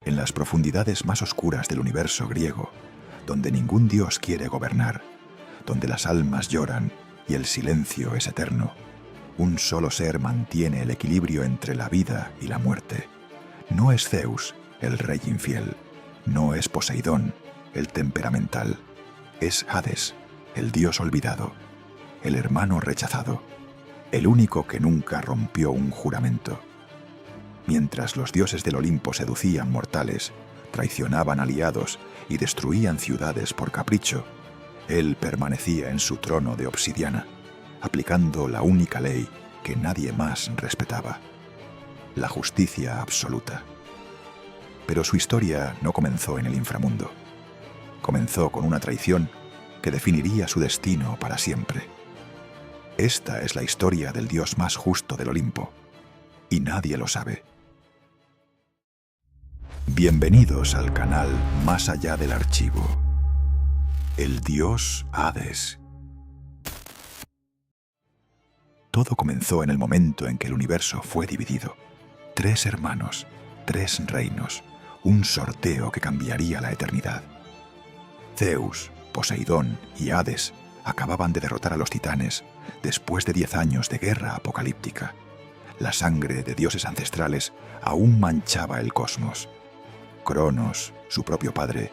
En las profundidades más oscuras del universo griego, donde ningún dios quiere gobernar, donde las almas lloran y el silencio es eterno, un solo ser mantiene el equilibrio entre la vida y la muerte. No es Zeus, el rey infiel, no es Poseidón, el temperamental, es Hades, el dios olvidado, el hermano rechazado, el único que nunca rompió un juramento. Mientras los dioses del Olimpo seducían mortales, traicionaban aliados y destruían ciudades por capricho, él permanecía en su trono de obsidiana, aplicando la única ley que nadie más respetaba: la justicia absoluta. Pero su historia no comenzó en el inframundo. Comenzó con una traición que definiría su destino para siempre. Esta es la historia del dios más justo del Olimpo, y nadie lo sabe. Bienvenidos al canal Más allá del archivo. El dios Hades. Todo comenzó en el momento en que el universo fue dividido. 3 hermanos, 3 reinos, un sorteo que cambiaría la eternidad. Zeus, Poseidón y Hades acababan de derrotar a los titanes después de 10 años de guerra apocalíptica. La sangre de dioses ancestrales aún manchaba el cosmos. Cronos, su propio padre,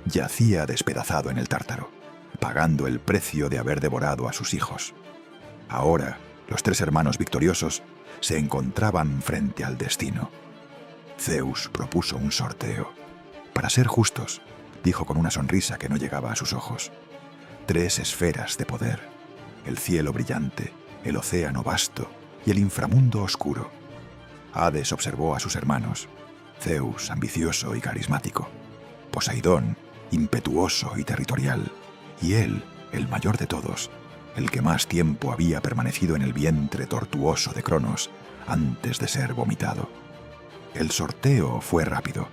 yacía despedazado en el Tártaro, pagando el precio de haber devorado a sus hijos. Ahora, los 3 hermanos victoriosos se encontraban frente al destino. Zeus propuso un sorteo. Para ser justos, dijo con una sonrisa que no llegaba a sus ojos: 3 esferas de poder, el cielo brillante, el océano vasto y el inframundo oscuro. Hades observó a sus hermanos: Zeus, ambicioso y carismático; Poseidón, impetuoso y territorial; y él, el mayor de todos, el que más tiempo había permanecido en el vientre tortuoso de Cronos antes de ser vomitado. El sorteo fue rápido.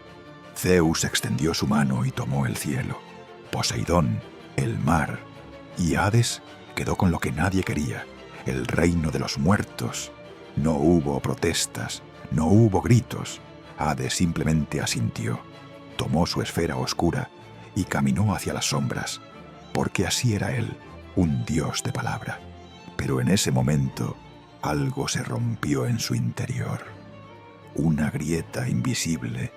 Zeus extendió su mano y tomó el cielo, Poseidón el mar, y Hades quedó con lo que nadie quería: el reino de los muertos. No hubo protestas, no hubo gritos. Hades simplemente asintió, tomó su esfera oscura y caminó hacia las sombras, porque así era él, un dios de palabra. Pero en ese momento, algo se rompió en su interior. Una grieta invisible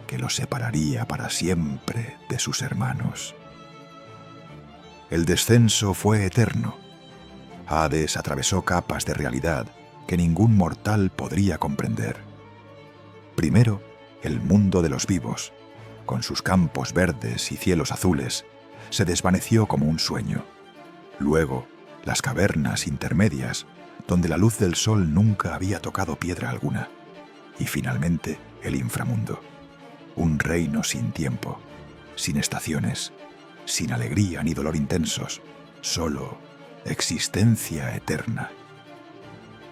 que lo separaría para siempre de sus hermanos. El descenso fue eterno. Hades atravesó capas de realidad que ningún mortal podría comprender. Primero, el mundo de los vivos, con sus campos verdes y cielos azules, se desvaneció como un sueño. Luego, las cavernas intermedias, donde la luz del sol nunca había tocado piedra alguna. Y finalmente, el inframundo. Un reino sin tiempo, sin estaciones, sin alegría ni dolor intensos, solo existencia eterna.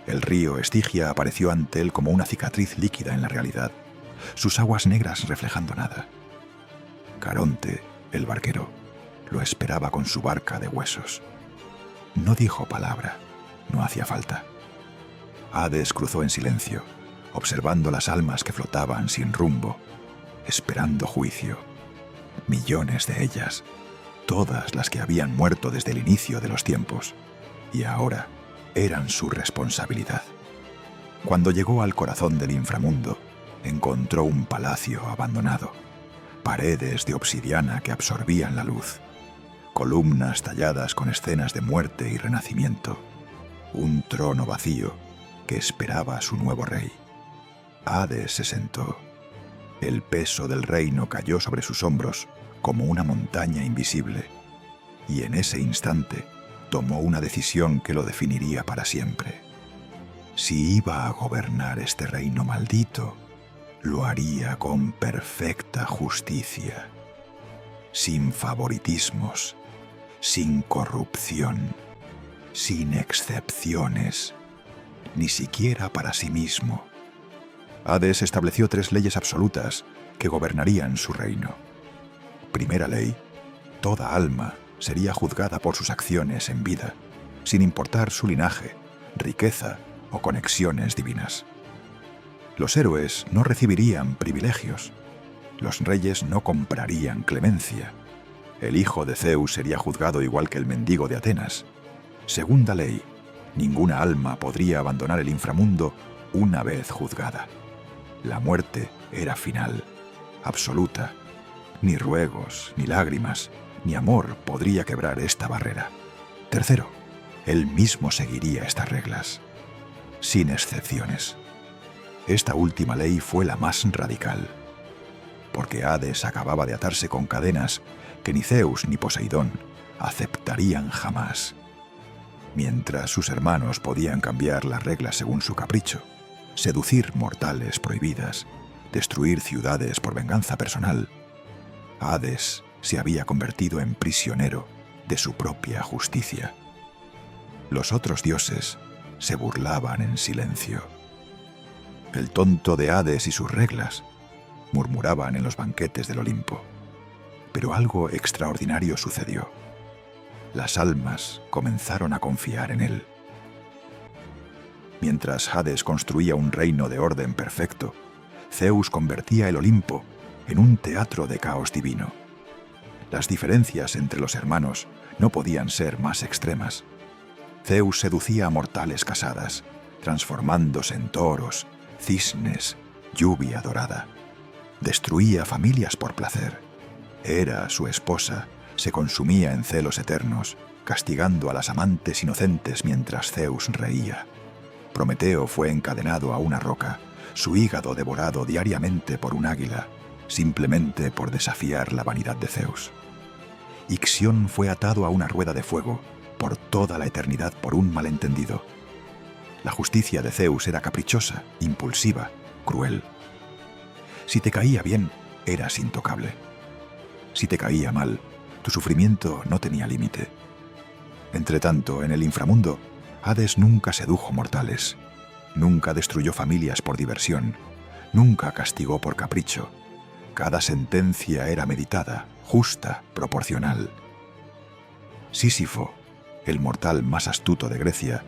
El río Estigia apareció ante él como una cicatriz líquida en la realidad, sus aguas negras reflejando nada. Caronte, el barquero, lo esperaba con su barca de huesos. No dijo palabra, no hacía falta. Hades cruzó en silencio, observando las almas que flotaban sin rumbo, esperando juicio. Millones de ellas, todas las que habían muerto desde el inicio de los tiempos, y ahora eran su responsabilidad. Cuando llegó al corazón del inframundo, encontró un palacio abandonado, paredes de obsidiana que absorbían la luz, columnas talladas con escenas de muerte y renacimiento, un trono vacío que esperaba a su nuevo rey. Hades se sentó. El peso del reino cayó sobre sus hombros como una montaña invisible, y en ese instante tomó una decisión que lo definiría para siempre. Si iba a gobernar este reino maldito, lo haría con perfecta justicia, sin favoritismos, sin corrupción, sin excepciones, ni siquiera para sí mismo. Hades estableció 3 leyes absolutas que gobernarían su reino. Primera ley: toda alma sería juzgada por sus acciones en vida, sin importar su linaje, riqueza o conexiones divinas. Los héroes no recibirían privilegios. Los reyes no comprarían clemencia. El hijo de Zeus sería juzgado igual que el mendigo de Atenas. Segunda ley, ninguna alma podría abandonar el inframundo una vez juzgada. La muerte era final, absoluta. Ni ruegos, ni lágrimas, ni amor podría quebrar esta barrera. Tercero, él mismo seguiría estas reglas, sin excepciones. Esta última ley fue la más radical, porque Hades acababa de atarse con cadenas que ni Zeus ni Poseidón aceptarían jamás. Mientras sus hermanos podían cambiar las reglas según su capricho, seducir mortales prohibidas, destruir ciudades por venganza personal, Hades se había convertido en prisionero de su propia justicia. Los otros dioses se burlaban en silencio. El tonto de Hades y sus reglas, murmuraban en los banquetes del Olimpo. Pero algo extraordinario sucedió. Las almas comenzaron a confiar en él. Mientras Hades construía un reino de orden perfecto, Zeus convertía el Olimpo en un teatro de caos divino. Las diferencias entre los hermanos no podían ser más extremas. Zeus seducía a mortales casadas, transformándose en toros, cisnes, lluvia dorada. Destruía familias por placer. Hera, su esposa, se consumía en celos eternos, castigando a las amantes inocentes mientras Zeus reía. Prometeo fue encadenado a una roca, su hígado devorado diariamente por un águila, simplemente por desafiar la vanidad de Zeus. Ixión fue atado a una rueda de fuego por toda la eternidad por un malentendido. La justicia de Zeus era caprichosa, impulsiva, cruel. Si te caía bien, eras intocable. Si te caía mal, tu sufrimiento no tenía límite. Entretanto, en el inframundo, Hades nunca sedujo mortales, nunca destruyó familias por diversión, nunca castigó por capricho. Cada sentencia era meditada, justa, proporcional. Sísifo, el mortal más astuto de Grecia,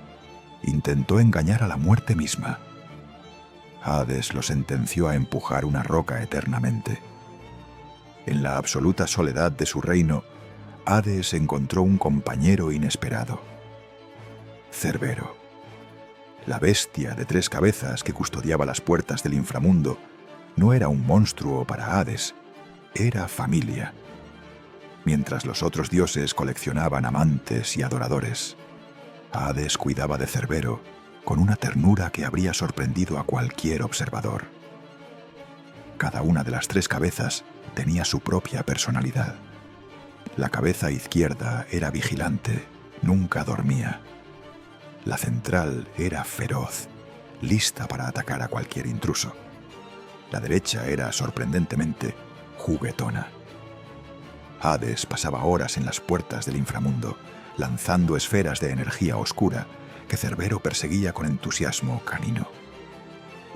intentó engañar a la muerte misma. Hades lo sentenció a empujar una roca eternamente. En la absoluta soledad de su reino, Hades encontró un compañero inesperado: Cerbero. La bestia de 3 cabezas que custodiaba las puertas del inframundo no era un monstruo para Hades, era familia. Mientras los otros dioses coleccionaban amantes y adoradores, Hades cuidaba de Cerbero con una ternura que habría sorprendido a cualquier observador. Cada una de las 3 cabezas tenía su propia personalidad. La cabeza izquierda era vigilante, nunca dormía. La central era feroz, lista para atacar a cualquier intruso. La derecha era sorprendentemente juguetona. Hades pasaba horas en las puertas del inframundo, lanzando esferas de energía oscura que Cerbero perseguía con entusiasmo canino.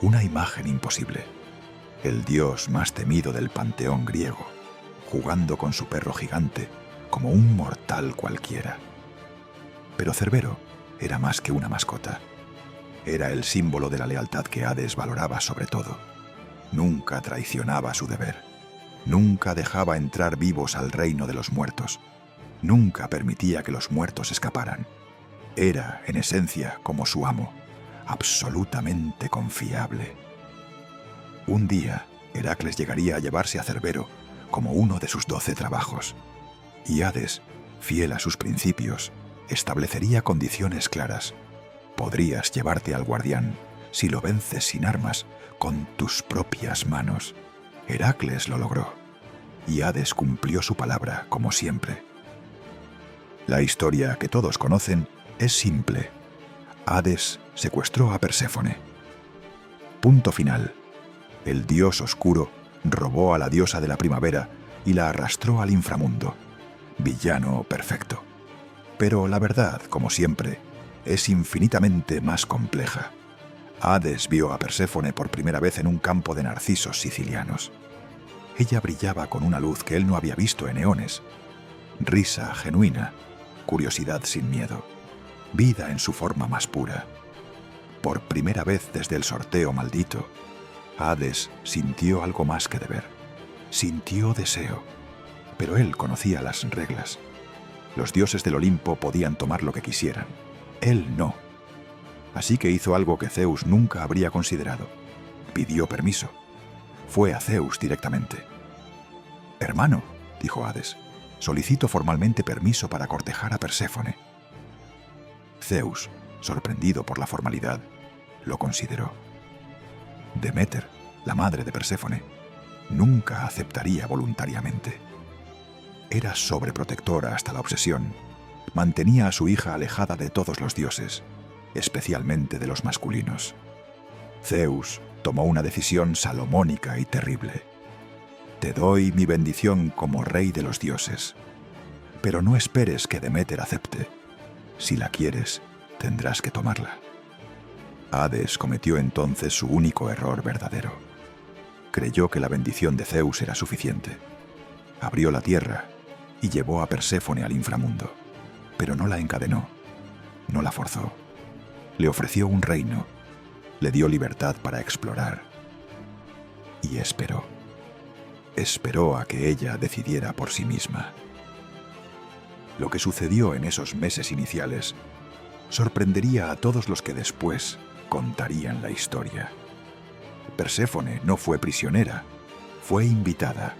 Una imagen imposible. El dios más temido del panteón griego, jugando con su perro gigante como un mortal cualquiera. Pero Cerbero era más que una mascota. Era el símbolo de la lealtad que Hades valoraba sobre todo. Nunca traicionaba su deber. Nunca dejaba entrar vivos al reino de los muertos. Nunca permitía que los muertos escaparan. Era, en esencia, como su amo, absolutamente confiable. Un día, Heracles llegaría a llevarse a Cerbero como uno de sus 12 trabajos. Y Hades, fiel a sus principios, establecería condiciones claras. Podrías llevarte al guardián, si lo vences sin armas, con tus propias manos. Heracles lo logró, y Hades cumplió su palabra, como siempre. La historia que todos conocen es simple. Hades secuestró a Perséfone. Punto final. El dios oscuro robó a la diosa de la primavera y la arrastró al inframundo. Villano perfecto. Pero la verdad, como siempre, es infinitamente más compleja. Hades vio a Perséfone por primera vez en un campo de narcisos sicilianos. Ella brillaba con una luz que él no había visto en eones. Risa genuina, curiosidad sin miedo, vida en su forma más pura. Por primera vez desde el sorteo maldito, Hades sintió algo más que deber. Sintió deseo, pero él conocía las reglas. Los dioses del Olimpo podían tomar lo que quisieran. Él no. Así que hizo algo que Zeus nunca habría considerado. Pidió permiso. Fue a Zeus directamente. «Hermano», dijo Hades, «solicito formalmente permiso para cortejar a Perséfone». Zeus, sorprendido por la formalidad, lo consideró. Deméter, la madre de Perséfone, nunca aceptaría voluntariamente. Era sobreprotectora hasta la obsesión. Mantenía a su hija alejada de todos los dioses, especialmente de los masculinos. Zeus tomó una decisión salomónica y terrible. «Te doy mi bendición como rey de los dioses, pero no esperes que Deméter acepte. Si la quieres, tendrás que tomarla». Hades cometió entonces su único error verdadero. Creyó que la bendición de Zeus era suficiente. Abrió la tierra y llevó a Perséfone al inframundo, pero no la encadenó, no la forzó. Le ofreció un reino, le dio libertad para explorar y esperó. Esperó a que ella decidiera por sí misma. Lo que sucedió en esos meses iniciales sorprendería a todos los que después contarían la historia. Perséfone no fue prisionera, fue invitada.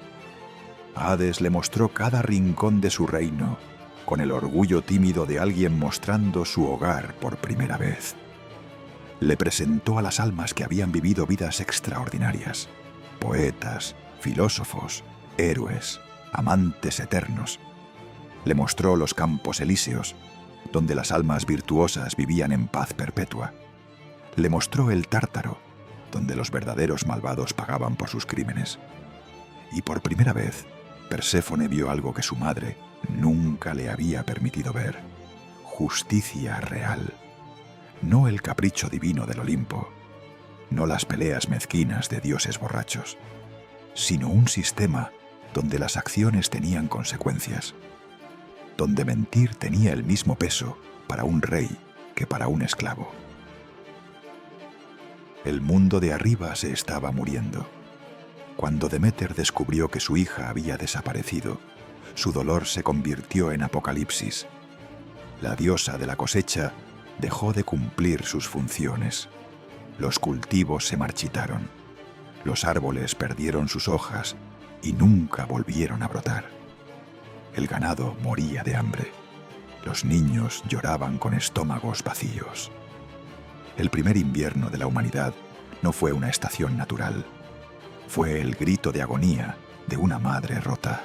Hades le mostró cada rincón de su reino, con el orgullo tímido de alguien mostrando su hogar por primera vez. Le presentó a las almas que habían vivido vidas extraordinarias, poetas, filósofos, héroes, amantes eternos. Le mostró los campos elíseos, donde las almas virtuosas vivían en paz perpetua. Le mostró el Tártaro, donde los verdaderos malvados pagaban por sus crímenes. Y por primera vez, Perséfone vio algo que su madre nunca le había permitido ver: justicia real. No el capricho divino del Olimpo, no las peleas mezquinas de dioses borrachos, sino un sistema donde las acciones tenían consecuencias, donde mentir tenía el mismo peso para un rey que para un esclavo. El mundo de arriba se estaba muriendo. Cuando Deméter descubrió que su hija había desaparecido, su dolor se convirtió en apocalipsis. La diosa de la cosecha dejó de cumplir sus funciones. Los cultivos se marchitaron. Los árboles perdieron sus hojas y nunca volvieron a brotar. El ganado moría de hambre. Los niños lloraban con estómagos vacíos. El primer invierno de la humanidad no fue una estación natural. Fue el grito de agonía de una madre rota.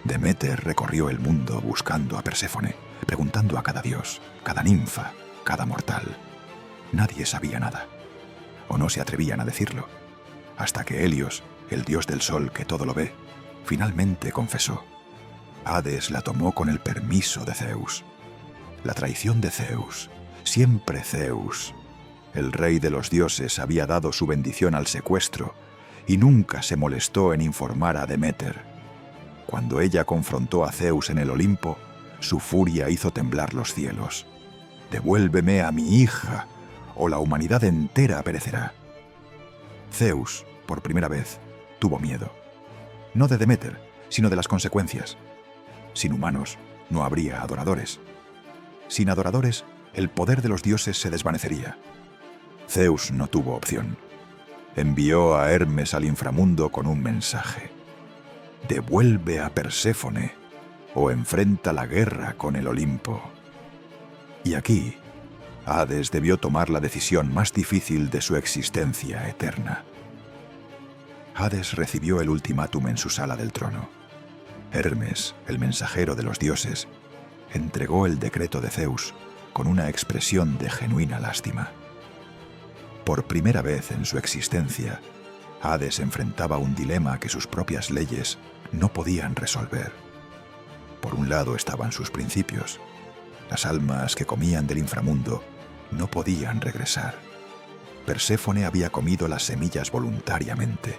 Deméter recorrió el mundo buscando a Perséfone, preguntando a cada dios, cada ninfa, cada mortal. Nadie sabía nada, o no se atrevían a decirlo, hasta que Helios, el dios del sol que todo lo ve, finalmente confesó. Hades la tomó con el permiso de Zeus. La traición de Zeus, siempre Zeus. El rey de los dioses había dado su bendición al secuestro y nunca se molestó en informar a Deméter. Cuando ella confrontó a Zeus en el Olimpo, su furia hizo temblar los cielos. «Devuélveme a mi hija, o la humanidad entera perecerá». Zeus, por primera vez, tuvo miedo. No de Deméter, sino de las consecuencias. Sin humanos, no habría adoradores. Sin adoradores, el poder de los dioses se desvanecería. Zeus no tuvo opción. Envió a Hermes al inframundo con un mensaje: «Devuelve a Perséfone, o enfrenta la guerra con el Olimpo». Y aquí, Hades debió tomar la decisión más difícil de su existencia eterna. Hades recibió el ultimátum en su sala del trono. Hermes, el mensajero de los dioses, entregó el decreto de Zeus con una expresión de genuina lástima. Por primera vez en su existencia, Hades enfrentaba un dilema que sus propias leyes no podían resolver. Por un lado estaban sus principios. Las almas que comían del inframundo no podían regresar. Perséfone había comido las semillas voluntariamente.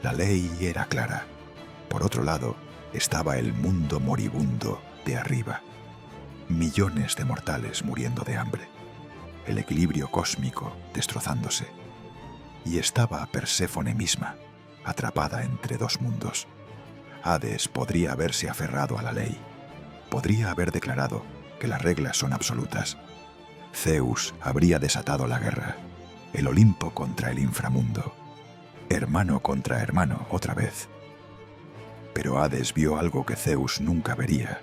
La ley era clara. Por otro lado, estaba el mundo moribundo de arriba. Millones de mortales muriendo de hambre. El equilibrio cósmico destrozándose. Y estaba Perséfone misma, atrapada entre dos mundos. Hades podría haberse aferrado a la ley. Podría haber declarado que las reglas son absolutas. Zeus habría desatado la guerra. El Olimpo contra el inframundo. Hermano contra hermano otra vez. Pero Hades vio algo que Zeus nunca vería.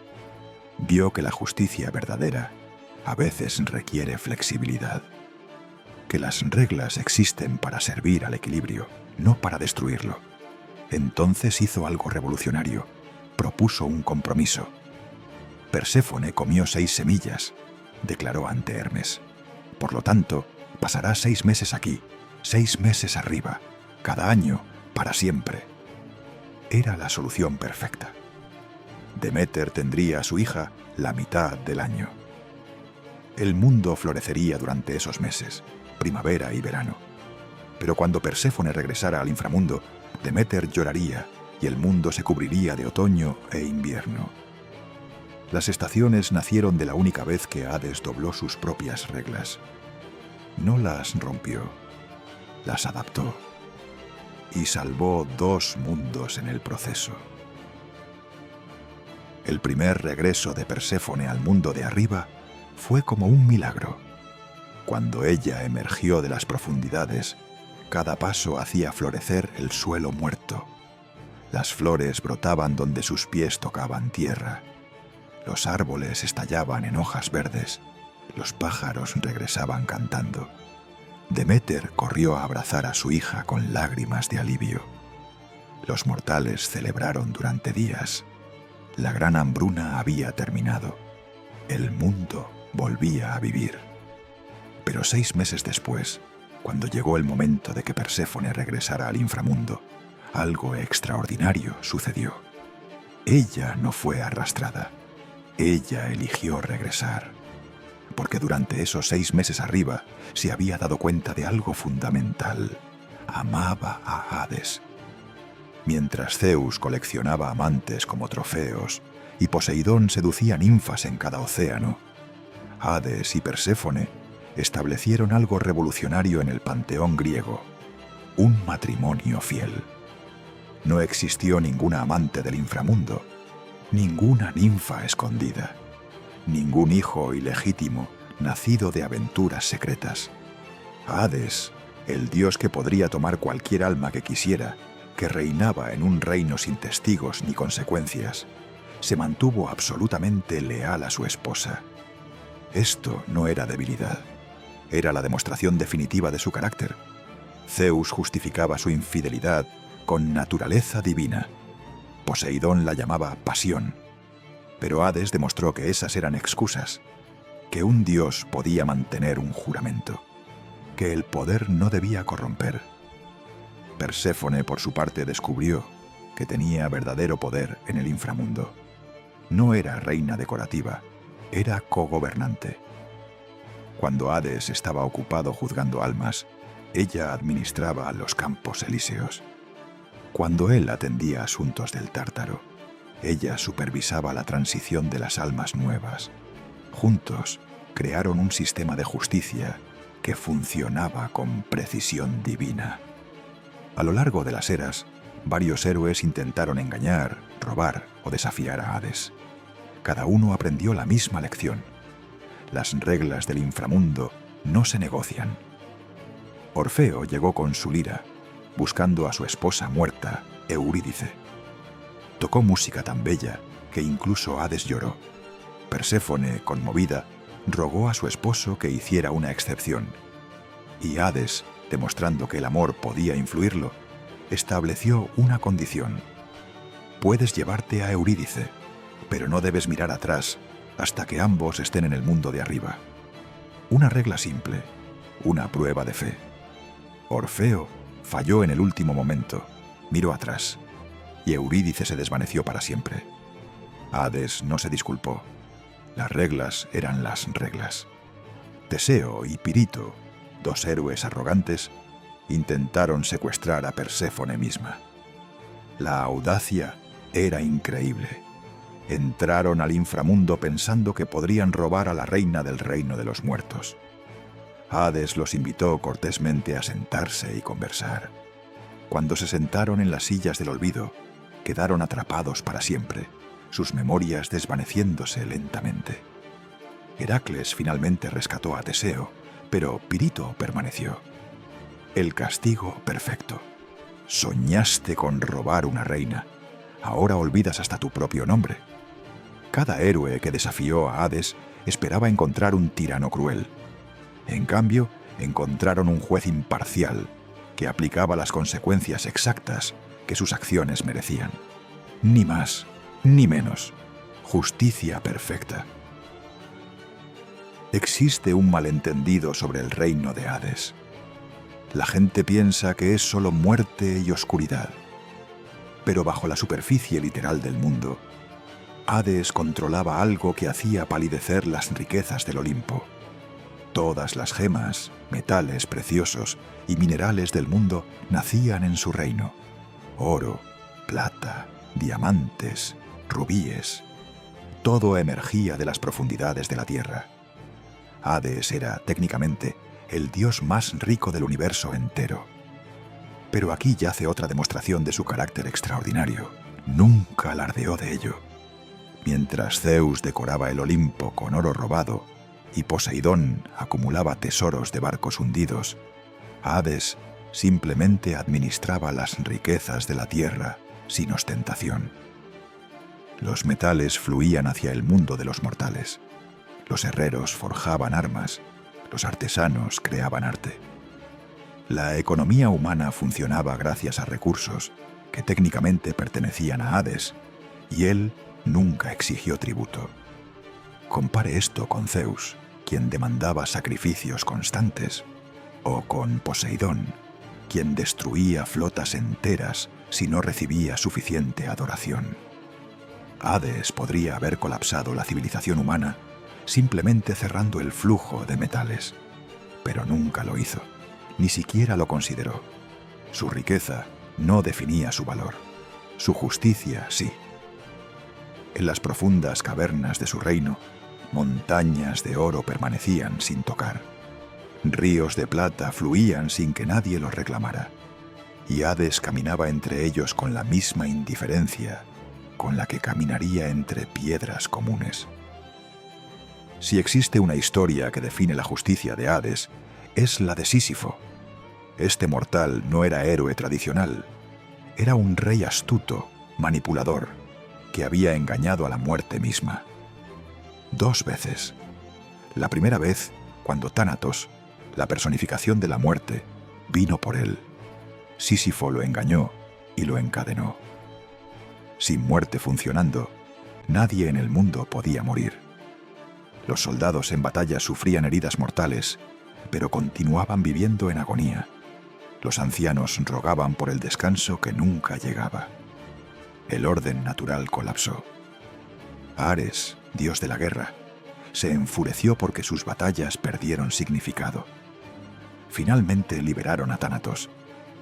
Vio que la justicia verdadera a veces requiere flexibilidad. Que las reglas existen para servir al equilibrio, no para destruirlo. Entonces hizo algo revolucionario. Propuso un compromiso. Perséfone comió 6 semillas, declaró ante Hermes. Por lo tanto, pasará 6 meses aquí, 6 meses arriba, cada año, para siempre. Era la solución perfecta. Deméter tendría a su hija la mitad del año. El mundo florecería durante esos meses, primavera y verano. Pero cuando Perséfone regresara al inframundo, Deméter lloraría y el mundo se cubriría de otoño e invierno. Las estaciones nacieron de la única vez que Hades dobló sus propias reglas. No las rompió, las adaptó y salvó 2 mundos en el proceso. El primer regreso de Perséfone al mundo de arriba fue como un milagro. Cuando ella emergió de las profundidades, cada paso hacía florecer el suelo muerto. Las flores brotaban donde sus pies tocaban tierra. Los árboles estallaban en hojas verdes. Los pájaros regresaban cantando. Deméter corrió a abrazar a su hija con lágrimas de alivio. Los mortales celebraron durante días. La gran hambruna había terminado. El mundo volvía a vivir. Pero 6 meses después, cuando llegó el momento de que Perséfone regresara al inframundo, algo extraordinario sucedió. Ella no fue arrastrada. Ella eligió regresar. Porque durante esos 6 meses arriba se había dado cuenta de algo fundamental. Amaba a Hades. Mientras Zeus coleccionaba amantes como trofeos y Poseidón seducía ninfas en cada océano, Hades y Perséfone establecieron algo revolucionario en el panteón griego: un matrimonio fiel. No existió ninguna amante del inframundo, ninguna ninfa escondida, ningún hijo ilegítimo nacido de aventuras secretas. Hades, el dios que podría tomar cualquier alma que quisiera, que reinaba en un reino sin testigos ni consecuencias, se mantuvo absolutamente leal a su esposa. Esto no era debilidad, era la demostración definitiva de su carácter. Zeus justificaba su infidelidad con naturaleza divina. Poseidón la llamaba pasión. Pero Hades demostró que esas eran excusas, que un dios podía mantener un juramento, que el poder no debía corromper. Perséfone, por su parte, descubrió que tenía verdadero poder en el inframundo. No era reina decorativa, era cogobernante. Cuando Hades estaba ocupado juzgando almas, ella administraba los campos elíseos. Cuando él atendía asuntos del Tártaro, ella supervisaba la transición de las almas nuevas. Juntos crearon un sistema de justicia que funcionaba con precisión divina. A lo largo de las eras, varios héroes intentaron engañar, robar o desafiar a Hades. Cada uno aprendió la misma lección. Las reglas del inframundo no se negocian. Orfeo llegó con su lira, buscando a su esposa muerta, Eurídice. Tocó música tan bella que incluso Hades lloró. Perséfone, conmovida, rogó a su esposo que hiciera una excepción. Y Hades, demostrando que el amor podía influirlo, estableció una condición. Puedes llevarte a Eurídice, pero no debes mirar atrás hasta que ambos estén en el mundo de arriba. Una regla simple, una prueba de fe. Orfeo falló en el último momento, miró atrás, y Eurídice se desvaneció para siempre. Hades no se disculpó. Las reglas eran las reglas. Teseo y Pirito, 2 héroes arrogantes, intentaron secuestrar a Perséfone misma. La audacia era increíble. Entraron al inframundo pensando que podrían robar a la reina del reino de los muertos. Hades los invitó cortésmente a sentarse y conversar. Cuando se sentaron en las sillas del olvido, quedaron atrapados para siempre, sus memorias desvaneciéndose lentamente. Heracles finalmente rescató a Teseo, pero Pirito permaneció. El castigo perfecto. Soñaste con robar una reina. Ahora olvidas hasta tu propio nombre. Cada héroe que desafió a Hades esperaba encontrar un tirano cruel. En cambio, encontraron un juez imparcial que aplicaba las consecuencias exactas que sus acciones merecían. Ni más, ni menos. Justicia perfecta. Existe un malentendido sobre el reino de Hades. La gente piensa que es solo muerte y oscuridad. Pero bajo la superficie literal del mundo, Hades controlaba algo que hacía palidecer las riquezas del Olimpo. Todas las gemas, metales preciosos y minerales del mundo nacían en su reino. Oro, plata, diamantes, rubíes. Todo emergía de las profundidades de la tierra. Hades era, técnicamente, el dios más rico del universo entero. Pero aquí yace otra demostración de su carácter extraordinario. Nunca alardeó de ello. Mientras Zeus decoraba el Olimpo con oro robado y Poseidón acumulaba tesoros de barcos hundidos, Hades simplemente administraba las riquezas de la tierra sin ostentación. Los metales fluían hacia el mundo de los mortales. Los herreros forjaban armas, los artesanos creaban arte. La economía humana funcionaba gracias a recursos que técnicamente pertenecían a Hades, y él nunca exigió tributo. Compare esto con Zeus, quien demandaba sacrificios constantes, o con Poseidón, quien destruía flotas enteras si no recibía suficiente adoración. Hades podría haber colapsado la civilización humana simplemente cerrando el flujo de metales, pero nunca lo hizo, ni siquiera lo consideró. Su riqueza no definía su valor, su justicia sí. En las profundas cavernas de su reino, montañas de oro permanecían sin tocar. Ríos de plata fluían sin que nadie los reclamara, y Hades caminaba entre ellos con la misma indiferencia con la que caminaría entre piedras comunes. Si existe una historia que define la justicia de Hades, es la de Sísifo. Este mortal no era héroe tradicional, era un rey astuto, manipulador, que había engañado a la muerte misma. 2 veces. La primera vez, cuando Tánatos, la personificación de la muerte, vino por él. Sísifo lo engañó y lo encadenó. Sin muerte funcionando, nadie en el mundo podía morir. Los soldados en batalla sufrían heridas mortales, pero continuaban viviendo en agonía. Los ancianos rogaban por el descanso que nunca llegaba. El orden natural colapsó. Ares, dios de la guerra, se enfureció porque sus batallas perdieron significado. Finalmente liberaron a Tánatos,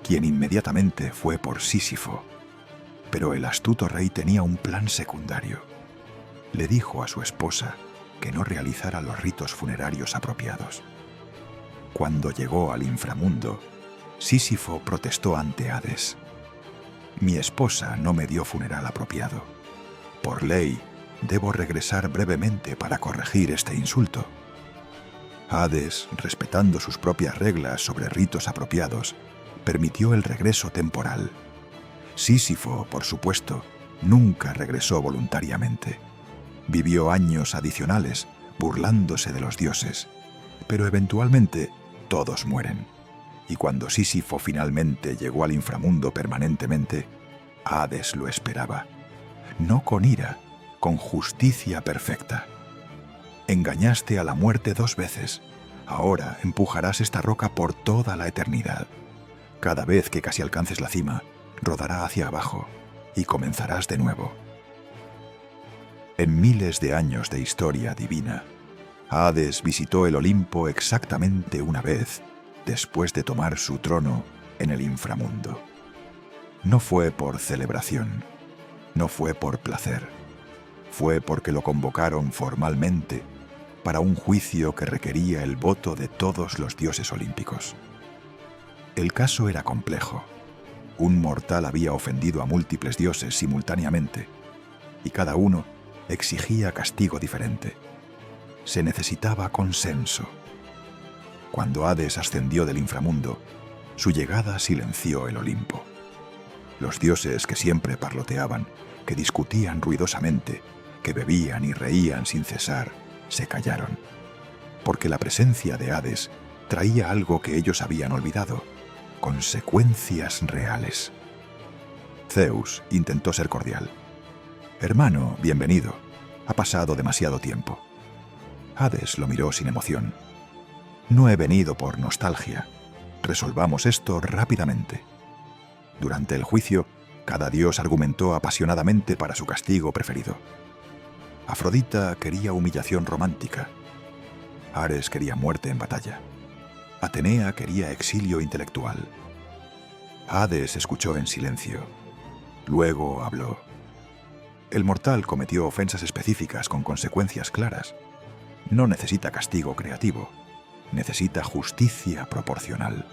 quien inmediatamente fue por Sísifo. Pero el astuto rey tenía un plan secundario. Le dijo a su esposa que no realizara los ritos funerarios apropiados. Cuando llegó al inframundo, Sísifo protestó ante Hades. Mi esposa no me dio funeral apropiado. Por ley, debo regresar brevemente para corregir este insulto. Hades, respetando sus propias reglas sobre ritos apropiados, permitió el regreso temporal. Sísifo, por supuesto, nunca regresó voluntariamente. Vivió años adicionales, burlándose de los dioses, pero eventualmente todos mueren. Y cuando Sísifo finalmente llegó al inframundo permanentemente, Hades lo esperaba. No con ira, con justicia perfecta. Engañaste a la muerte 2 veces. Ahora empujarás esta roca por toda la eternidad. Cada vez que casi alcances la cima, rodará hacia abajo y comenzarás de nuevo. En miles de años de historia divina, Hades visitó el Olimpo exactamente una vez después de tomar su trono en el inframundo. No fue por celebración, no fue por placer, fue porque lo convocaron formalmente para un juicio que requería el voto de todos los dioses olímpicos. El caso era complejo. Un mortal había ofendido a múltiples dioses simultáneamente, y cada uno exigía castigo diferente. Se necesitaba consenso. Cuando Hades ascendió del inframundo, su llegada silenció el Olimpo. Los dioses que siempre parloteaban, que discutían ruidosamente, que bebían y reían sin cesar, se callaron, porque la presencia de Hades traía algo que ellos habían olvidado: consecuencias reales. Zeus intentó ser cordial. «Hermano, bienvenido. Ha pasado demasiado tiempo». Hades lo miró sin emoción. «No he venido por nostalgia. Resolvamos esto rápidamente». Durante el juicio, cada dios argumentó apasionadamente para su castigo preferido. Afrodita quería humillación romántica. Ares quería muerte en batalla. Atenea quería exilio intelectual. Hades escuchó en silencio. Luego habló. El mortal cometió ofensas específicas con consecuencias claras. No necesita castigo creativo. Necesita justicia proporcional.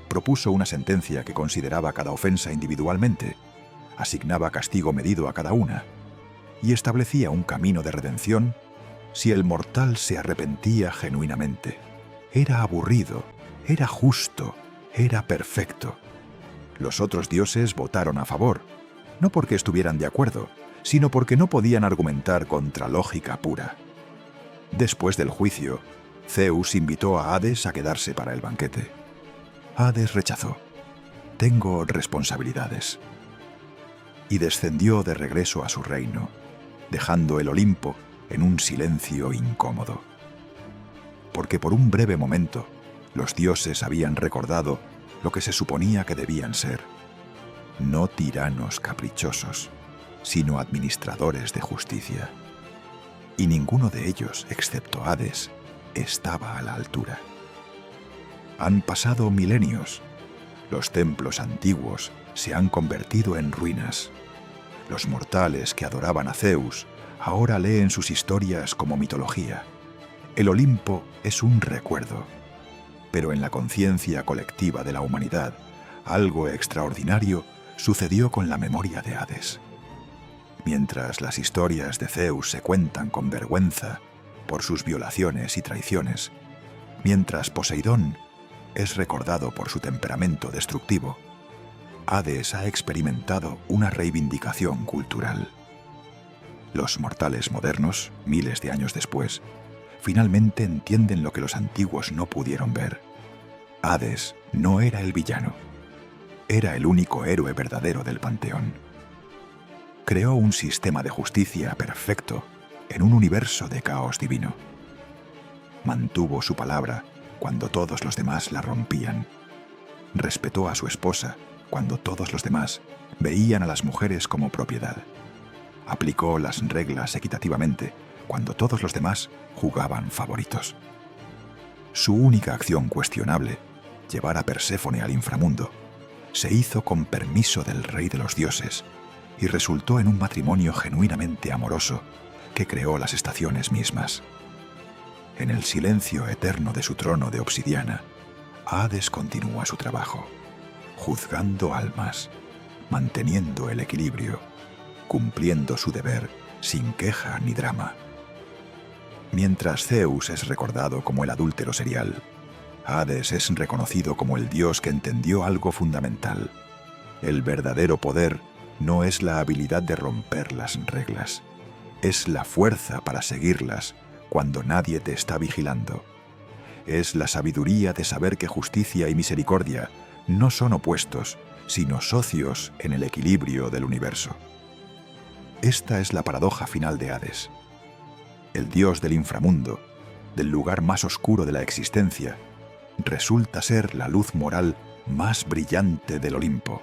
Propuso una sentencia que consideraba cada ofensa individualmente, asignaba castigo medido a cada una y establecía un camino de redención si el mortal se arrepentía genuinamente. Era aburrido, era justo, era perfecto. Los otros dioses votaron a favor, no porque estuvieran de acuerdo, sino porque no podían argumentar contra lógica pura. Después del juicio, Zeus invitó a Hades a quedarse para el banquete. Hades rechazó. «Tengo responsabilidades». Y descendió de regreso a su reino, dejando el Olimpo en un silencio incómodo. Porque por un breve momento, los dioses habían recordado lo que se suponía que debían ser: no tiranos caprichosos, sino administradores de justicia. Y ninguno de ellos, excepto Hades, estaba a la altura. Han pasado milenios. Los templos antiguos se han convertido en ruinas. Los mortales que adoraban a Zeus ahora leen sus historias como mitología. El Olimpo es un recuerdo. Pero en la conciencia colectiva de la humanidad, algo extraordinario sucedió con la memoria de Hades. Mientras las historias de Zeus se cuentan con vergüenza por sus violaciones y traiciones, mientras Poseidón es recordado por su temperamento destructivo, Hades ha experimentado una reivindicación cultural. Los mortales modernos, miles de años después, finalmente entienden lo que los antiguos no pudieron ver. Hades no era el villano. Era el único héroe verdadero del panteón. Creó un sistema de justicia perfecto en un universo de caos divino. Mantuvo su palabra cuando todos los demás la rompían. Respetó a su esposa cuando todos los demás veían a las mujeres como propiedad. Aplicó las reglas equitativamente cuando todos los demás jugaban favoritos. Su única acción cuestionable, llevar a Perséfone al inframundo, se hizo con permiso del rey de los dioses y resultó en un matrimonio genuinamente amoroso que creó las estaciones mismas. En el silencio eterno de su trono de obsidiana, Hades continúa su trabajo, juzgando almas, manteniendo el equilibrio, cumpliendo su deber sin queja ni drama. Mientras Zeus es recordado como el adúltero serial, Hades es reconocido como el dios que entendió algo fundamental. El verdadero poder no es la habilidad de romper las reglas, es la fuerza para seguirlas cuando nadie te está vigilando. Es la sabiduría de saber que justicia y misericordia no son opuestos, sino socios en el equilibrio del universo. Esta es la paradoja final de Hades. El dios del inframundo, del lugar más oscuro de la existencia, resulta ser la luz moral más brillante del Olimpo.